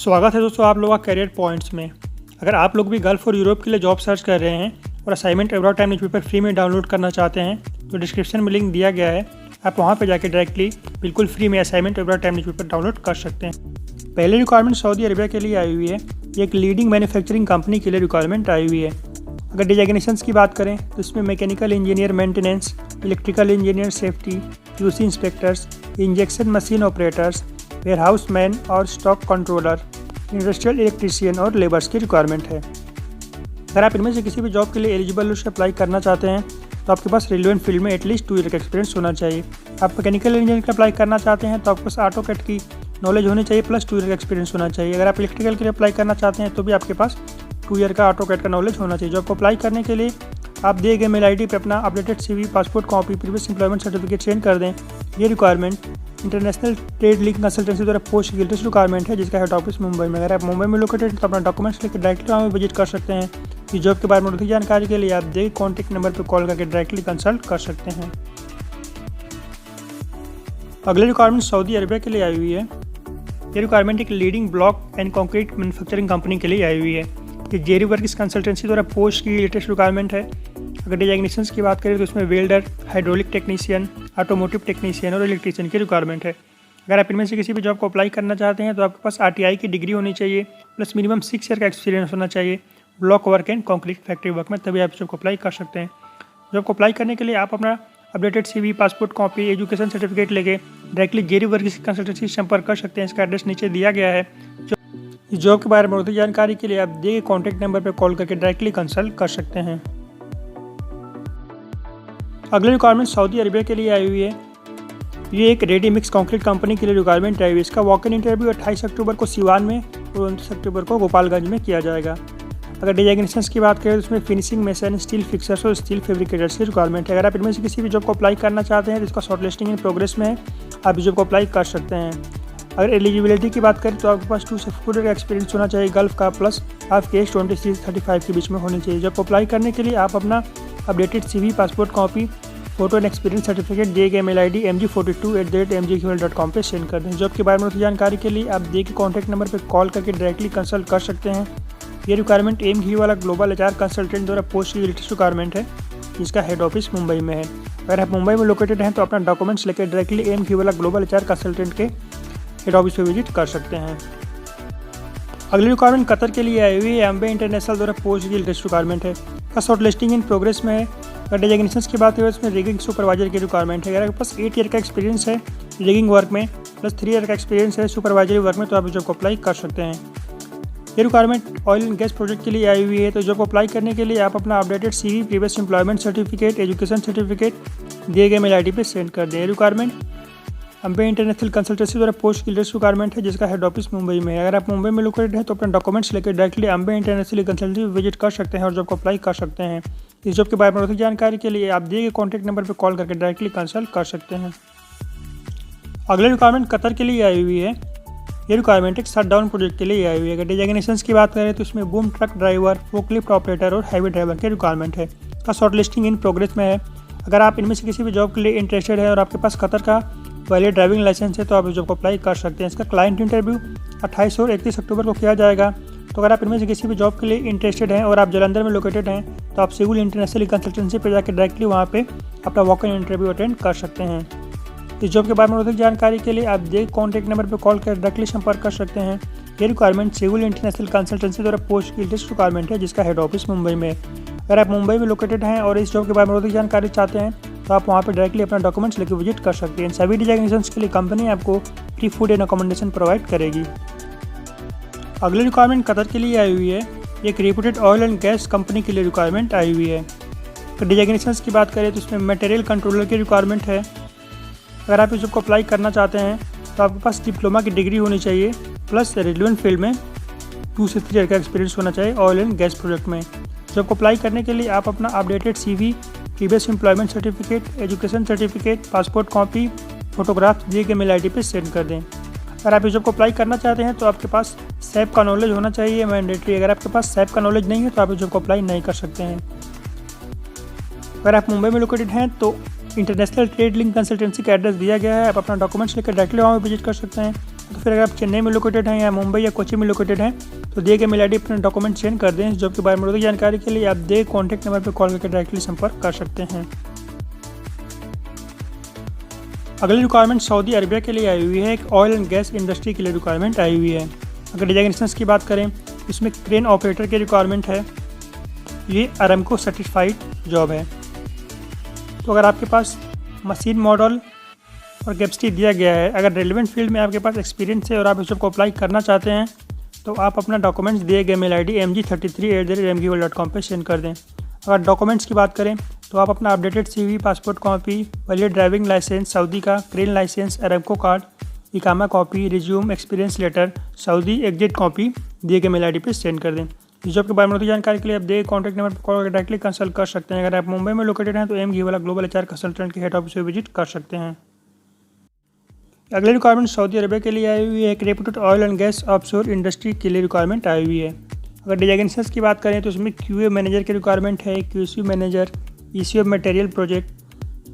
स्वागत है दोस्तों आप लोगों का करियर पॉइंट्स में। अगर आप लोग भी गल्फ और यूरोप के लिए जॉब सर्च कर रहे हैं और assignment abroad time newspaper free में डाउनलोड करना चाहते हैं तो डिस्क्रिप्शन में लिंक दिया गया है। आप वहां पर जाकर डायरेक्टली बिल्कुल फ्री में assignment abroad time newspaper download कर सकते हैं। पहली रिक्वायरमेंट सऊदी अरबिया के लिए आई हुई है। ये एक लीडिंग मैन्युफैक्चरिंग कंपनी के लिए रिक्वायरमेंट आई हुई है। अगर डिजाइग्नेशंस की बात करें तो इसमें mechanical engineer maintenance, electrical engineer safety, QC inspectors, injection machine operators, warehouse man और स्टॉक कंट्रोलर, इंडस्ट्रियल इलेक्ट्रीशियन और लेबर्स की रिक्वायरमेंट है। अगर आप इनमें से किसी भी जॉब के लिए एलिजिबल उसे अप्लाई करना चाहते हैं तो आपके पास रिलेवेंट फील्ड में एटलीस्ट 2 ईयर का एक्सपीरियंस होना चाहिए। आप मैकेनिकल इंजीनियर का अप्लाई करना चाहते हैं तो आपके पास ऑटोकैड की नॉलेज होनी चाहिए प्लस 2 ईयर का एक्सपीरियंस होना चाहिए। अगर आप इलेक्ट्रिकल के लिए अप्लाई करना चाहते हैं तो भी आपके पास 2 ईयर का ऑटोकैड का नॉलेज होना चाहिए। जॉब को अप्लाई करने के लिए आप दिए गए मेल आईडी पे अपना updated CV, passport copy, previous employment certificate send कर दें। ये requirement international trade link consultancy द्वारा पोस्ट लेटेस्ट रिक्वायरमेंट है जिसका हेड ऑफिस मुंबई में। अगर आप मुंबई में लोकेटेड तो अपना डॉक्यूमेंट्स लेकर डायरेक्टली वहाँ विजिट कर सकते हैं। इस जॉब के बारे में अधिक जानकारी के लिए आप दिए कॉन्टैक्ट नंबर पर कॉल करके डायरेक्टली कंसल्ट कर सकते हैं। अगली रिक्वायरमेंट सऊदी अरबिया के लिए आई हुई है। ये रिक्वायरमेंट एक leading block and concrete manufacturing company के लिए आई हुई है। ये जेरी वर्क्स कंसल्टेंसी द्वारा पोस्ट की लेटेस्ट रिक्वायरमेंट है। अगर डिजाइग्नेशंस की बात करें तो इसमें welder, hydraulic technician, automotive technician और इलेक्ट्रीशियन की रिक्वायरमेंट है। अगर आप इनमें से किसी भी जॉब को अप्लाई करना चाहते हैं तो आपके पास RTI की डिग्री होनी चाहिए प्लस मिनिमम 6 ईयर का एक्सपीरियंस होना चाहिए block work and concrete factory work में, तभी आप जॉब को अप्लाई कर सकते हैं। जॉब को अप्लाई करने के लिए आप अपना updated CV, passport copy, education certificate लेके डायरेक्टली जेरी वर्क्स कंसल्टेंसी से संपर्क कर सकते हैं। इसका एड्रेस नीचे दिया गया है। इस जॉब के बारे में अधिक जानकारी के लिए आप दिए कॉन्टैक्ट नंबर पर कॉल करके डायरेक्टली कंसल्ट कर सकते हैं। अगली रिक्वायरमेंट सऊदी अरबिया के लिए आई हुई है। ये एक रेडी मिक्स कंक्रीट कंपनी के लिए रिक्वायरमेंट आई हुई है। इसका वॉक इन इंटरव्यू 28 अक्टूबर को सिवान में और 29 अक्टूबर को गोपालगंज में किया जाएगा। अगर डिजाइग्नेशंस की बात करें तो उसमें फिनिशिंग मेसन, स्टील फिक्सर्स और स्टील फैब्रिकेटर्स की रिक्वायरमेंट है। अगर आप इनमें से किसी भी जॉब को अप्लाई करना चाहते हैं तो इसका शॉर्ट लिस्टिंग इन प्रोग्रेस में है, आप इस जॉब को अप्लाई कर सकते हैं। अगर एलिजिबिलिटी की बात करें तो आपके पास 2 से 4 ईयर का एक्सपीरियंस होना चाहिए गल्फ का, प्लस आपकी एज 23 से 35 के बीच में होनी चाहिए। जॉब को अप्लाई करने के लिए आप अपना updated CV, passport copy, photo and experience certificate दिए गए मेल ID mg42@mgql.com पे सेंड कर दें। जॉब के बारे में जानकारी के लिए आप दिए गए कॉन्टैक्ट नंबर पर कॉल करके डायरेक्टली कंसल्ट कर सकते हैं। ये रिक्वायरमेंट एम वाला ग्लोबल HR कंसल्टेंट द्वारा पोस्ट की लेटेस्ट रिक्वायरमेंट है जिसका हेड ऑफिस मुंबई में है। अगर आप मुंबई में लोकेटेड हैं तो अपना डॉक्यूमेंट्स लेकर डायरेक्टली एम वाला ग्लोबल HR कंसल्टेंट के हेड ऑफिस पर विजिट कर सकते हैं। अगली रिक्वायरमेंट कतर के लिए आई हुई है। एम्बे इंटरनेशनल द्वारा पोस्ट की लेटेस्ट रिक्वायरमेंट है। का शॉर्ट लिस्टिंग इन प्रोग्रेस में है। अगर डिजाइग्नेशंस की बात करें उसमें रिगिंग सुपरवाइजर की रिक्वायरमेंट है। अगर आपके पास 8 ईयर का एक्सपीरियंस है रिगिंग वर्क में प्लस 3 ईयर का एक्सपीरियंस है सुपरवाइजरी वर्क में तो आप जॉब को अप्लाई कर सकते हैं। ये requirement oil and gas project के लिए आई हुई है। तो जॉब को अप्लाई करने के लिए आप अपना updated CV, previous employment certificate, education certificate दिए गए मेल ID पे सेंड कर दें। रिक्वायरमेंट अम्बे इंटरनेशनल कंसल्टेंसी द्वारा पोस्ट की लेटेस्ट रिक्वायरमेंट है जिसका हेड ऑफिस मुंबई में है। अगर आप मुंबई में लोकेटेड हैं तो अपना डॉक्यूमेंट्स लेकर directly Ambe international consultancy visit कर सकते हैं और जॉब को अप्लाई कर सकते हैं। इस जॉब के बारे में अधिक जानकारी के लिए आप दिए गए कॉन्टैक्ट नंबर पर कॉल करके डायरेक्टली कंसल्ट कर सकते हैं। अगली रिक्वायरमेंट कतर के लिए आई हुई है। ये रिक्वायरमेंट एक शटडाउन प्रोजेक्ट के लिए आई हुई है। अगर डिजाइग्नेशंस की बात करें तो इसमें boom truck driver, forklift operator और हाईवे ड्राइवर की रिक्वायरमेंट है। इसका शॉर्ट लिस्टिंग इन प्रोग्रेस में है। अगर आप इनमें से किसी भी जॉब के लिए इंटरेस्टेड है और आपके पास कतर का वैलिड ड्राइविंग लाइसेंस है तो आप इस जॉब को अप्लाई कर सकते हैं। इसका क्लाइंट इंटरव्यू 28 और 31 अक्टूबर को किया जाएगा। तो अगर आप इनमें से किसी भी जॉब के लिए इंटरेस्टेड हैं और आप जालंधर में लोकेटेड हैं तो आप सिविल इंटरनेशनल कंसल्टेंसी पर जाकर डायरेक्टली वहाँ पे अपना वॉक इन इंटरव्यू अटेंड कर सकते हैं। इस जॉब के बारे में अधिक जानकारी के लिए आप दिए कॉन्टैक्ट नंबर पर कॉल कर डायरेक्टली संपर्क कर सकते हैं। ये रिक्वायरमेंट सिविल इंटरनेशनल कंसल्टेंसी द्वारा पोस्ट की लेटेस्ट रिक्वायरमेंट है जिसका हेड ऑफिस मुंबई में है। अगर आप मुंबई में लोकेटेड हैं और इस जॉब के बारे में अधिक जानकारी चाहते हैं तो आप वहाँ पर डायरेक्टली अपना डॉक्यूमेंट्स लेकर विजिट कर सकते हैं। सभी डिजाइग्नेशंस के लिए कंपनी आपको free food and accommodation provide करेगी। अगली रिक्वायरमेंट कतर के लिए आई हुई है। एक reputed oil and gas company के लिए रिक्वायरमेंट आई हुई है। तो डिजाइग्नेशंस की बात करें तो इसमें मटेरियल कंट्रोलर की रिक्वायरमेंट है। अगर आप इस जॉब को अप्लाई करना चाहते हैं तो आपके पास डिप्लोमा की डिग्री होनी चाहिए प्लस रिलेवेंट फील्ड में 2 से 3 ईयर का एक्सपीरियंस होना चाहिए ऑयल एंड गैस प्रोजेक्ट में। जॉब को अप्लाई करने के लिए आप अपना updated CV, previous employment certificate, education certificate, passport copy, photographs दिए गए मेल ID पे सेंड कर दें। अगर आप इस जॉब को अप्लाई करना चाहते हैं तो आपके पास SAP का नॉलेज होना चाहिए मैंडेटरी। अगर आपके पास SAP का नॉलेज नहीं है तो आप इस जॉब को अप्लाई नहीं कर सकते हैं। अगर आप मुंबई में लोकेटेड हैं तो इंटरनेशनल ट्रेड लिंक कंसल्टेंसी का एड्रेस दिया गया है। आप अपना डॉक्यूमेंट्स लेकर डायरेक्टली वहाँ पर विजिट कर सकते हैं। तो फिर अगर आप चेन्नई में लोकेटेड हैं या मुंबई या कोची में लोकेटेड हैं तो दिए गए मेल आईडी अपने डॉक्यूमेंट सेंड कर दें। इस जॉब के बारे में अधिक जानकारी के लिए आप दिए कॉन्टैक्ट नंबर पर कॉल करके डायरेक्टली संपर्क कर सकते हैं। अगली रिक्वायरमेंट सऊदी अरबिया के लिए आई हुई है। एक ऑयल एंड गैस इंडस्ट्री के लिए रिक्वायरमेंट आई हुई है। अगर डिजाइनेशंस की बात करें इसमें क्रेन ऑपरेटर की रिक्वायरमेंट है। ये अरामको सर्टिफाइड जॉब है। तो अगर आपके पास मशीन मॉडल और कैपेसिटी दिया गया है, अगर रेलिवेंट फील्ड में आपके पास एक्सपीरियंस है और आप इस जॉब को अप्लाई करना चाहते हैं तो आप अपना डॉक्यूमेंट्स दिए गए मेल आईडी mg33@mgworld.com पे सेंड कर दें। अगर डॉक्यूमेंट्स की बात करें तो आप अपना updated CV, passport copy, valid driving licence Saudi का, क्रेन लाइसेंस, अरामको कार्ड, इकामा copy, resume, experience letter, Saudi exit copy दिए गए मेल आईडी पे सेंड कर दें। इस जॉब के बारे में अधिक जानकारी के लिए आप दिए कॉन्टैक्ट नंबर पर कॉल करके डायरेक्टली कंसल्ट कर सकते हैं। अगर आप मुंबई में लोकेटेड हैं तो MG वाला ग्लोबल HR कंसल्टेंट के हेड ऑफिस में विजिट कर सकते हैं। अगली रिक्वायरमेंट सऊदी अरबिया के लिए आई हुई है। एक reputed oil and gas offshore industry के लिए रिक्वायरमेंट आई हुई है। अगर डिजाइनेशंस की बात करें तो उसमें QA मैनेजर की रिक्वायरमेंट है, QC manager, EC material project,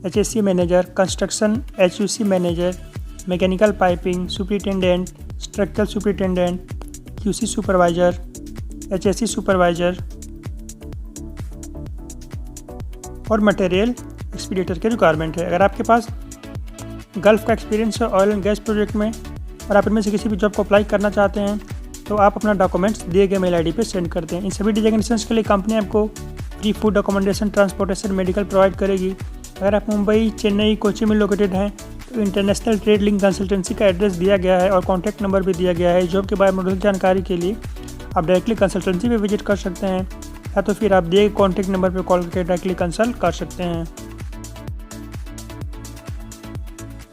HSC manager, construction HUC manager, mechanical piping superintendent, structural superintendent, QC supervisor, HSC supervisor और मटेरियल एक्सपीडिएटर की रिक्वायरमेंट है। अगर आपके पास गल्फ का एक्सपीरियंस है ऑयल एंड गैस प्रोजेक्ट में और आप इनमें से किसी भी जॉब को अप्लाई करना चाहते हैं तो आप अपना डॉक्यूमेंट्स दिए गए मेल आईडी पे सेंड करते हैं। इन सभी डिजाइनेशंस के लिए कंपनी आपको free food, accommodation, transportation, medical provide करेगी। अगर आप मुंबई, चेन्नई, कोची में लोकेटेड हैं तो इंटरनेशनल ट्रेड लिंक कंसल्टेंसी का एड्रेस दिया गया है और कॉन्टैक्ट नंबर भी दिया गया है। जॉब के बारे में अधिक जानकारी के लिए आप डायरेक्टली कंसल्टेंसी पे विजिट कर सकते हैं या तो फिर आप दिए कॉन्टैक्ट नंबर पर कॉल करके डायरेक्टली कंसल्ट कर सकते हैं।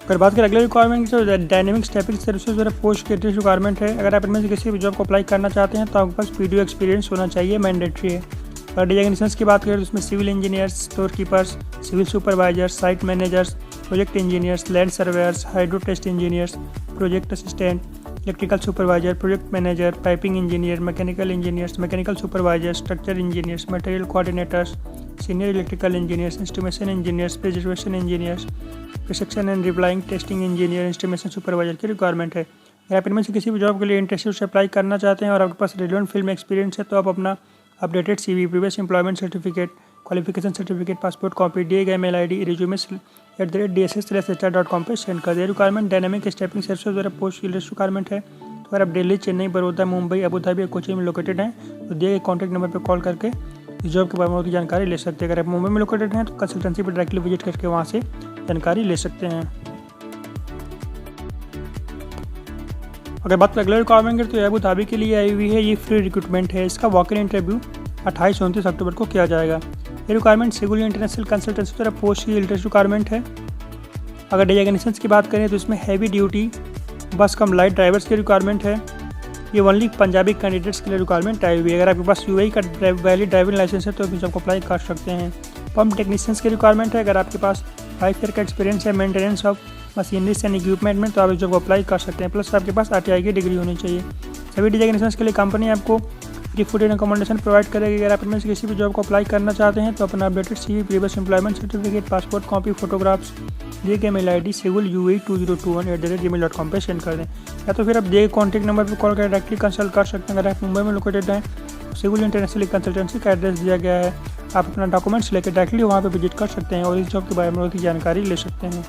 अगर बात करें अगले रिक्वायरमेंट तो डायनेमिक स्टेपिंग सर्विसेज और पोस्ट ग्रेजुएट रिक्वायरमेंट है। अगर आप इनमें से किसी भी जॉब को अप्लाई करना चाहते हैं तो आपके पास वीडियो एक्सपीरियंस होना चाहिए, मैंडेटरी है। अगर डिजाइनेशंस की बात करें तो उसमें civil engineers, store keepers, civil supervisors, site managers, project engineers, land surveyors, hydro test engineers, project assistant, electrical supervisor, project manager, piping engineer, mechanical engineers, mechanical supervisor, structure engineers, material coordinators, senior electrical engineers, instrumentation engineers, preservation engineers, precision and replying testing engineer, instrumentation supervisor की requirement है। अगर आप इनमें से किसी भी job के लिए इंटरेस्टेड से अप्लाई करना चाहते हैं और आपके पास रेलेवेंट फील्ड में एक्सपीरियंस है तो आप अपना updated CV, previous employment certificate, qualification certificate, passport copy, दिए गए मेल आईडी resume@dss-hr.com पे सेंड कर दिया। रिक्वायरमेंट डायनेमिक स्टेपिंग सर्विसेज द्वारा पोस्ट ग्रेजुएट रिक्वायरमेंट है। तो अगर आप दिल्ली, चेन्नई, बड़ौदा, मुंबई, अबू धाबी या कोची में लोकेटेड हैं तो दिए गए कॉन्टैक्ट नंबर पर कॉल करके इस जॉब के बारे में जानकारी ले सकते हैं। अगर आप मुंबई में लोकेटेड हैं तो कंसल्टेंसी पर डायरेक्टली विजिट करके वहाँ से जानकारी ले सकते हैं। अगर बात करें अगले रिक्वायरमेंट की तो अबू धाबी के लिए आई हुई है। ये फ्री रिक्रूटमेंट है। इसका वॉक इन इंटरव्यू 28-29 अक्टूबर को किया जाएगा। ये रिक्वायरमेंट सिगुल इंटरनेशनल कंसल्टेंसी द्वारा पोस्ट की लेटेस्ट रिक्वायरमेंट है। अगर डिजाइनेशंस की बात करें तो इसमें हैवी ड्यूटी बस कम लाइट ड्राइवर्स की रिक्वायरमेंट है। ये ओनली पंजाबी कैंडिडेट्स के लिए रिक्वायरमेंट आई हुई है। अगर आपके पास UAE का वैलिड ड्राइविंग लाइसेंस है तो आप जॉब अप्लाई कर सकते हैं। पंप टेक्नीशियंस की रिक्वायरमेंट है। अगर आपके पास 5 ईयर का एक्सपीरियंस है maintenance of machineries and equipment में तो आप इस जॉब को अप्लाई कर सकते हैं। प्लस आपके पास RTI की डिग्री होनी चाहिए। सभी डिजाइनेशंस के लिए कंपनी आपको free food and accommodation provide करेगी। अगर आप इनमें से किसी भी जॉब को अप्लाई करना चाहते हैं तो अपना updated CV, previous employment certificate, passport copy, photographs दिए गए मेल आईडी sigul2021@gmail.com पे सेंड कर दें या तो फिर आप दिए कॉन्टैक्ट नंबर पर कॉल कर डायरेक्टली कंसल्ट कर सकते हैं। अगर आप मुंबई में लोकेटेड हैं तो सिगुल इंटरनेशनल कंसल्टेंसी का एड्रेस दिया गया है। आप अपना डॉक्यूमेंट्स लेकर डायरेक्टली वहाँ पर विजिट कर सकते हैं और इस जॉब के बारे में और जानकारी ले सकते हैं।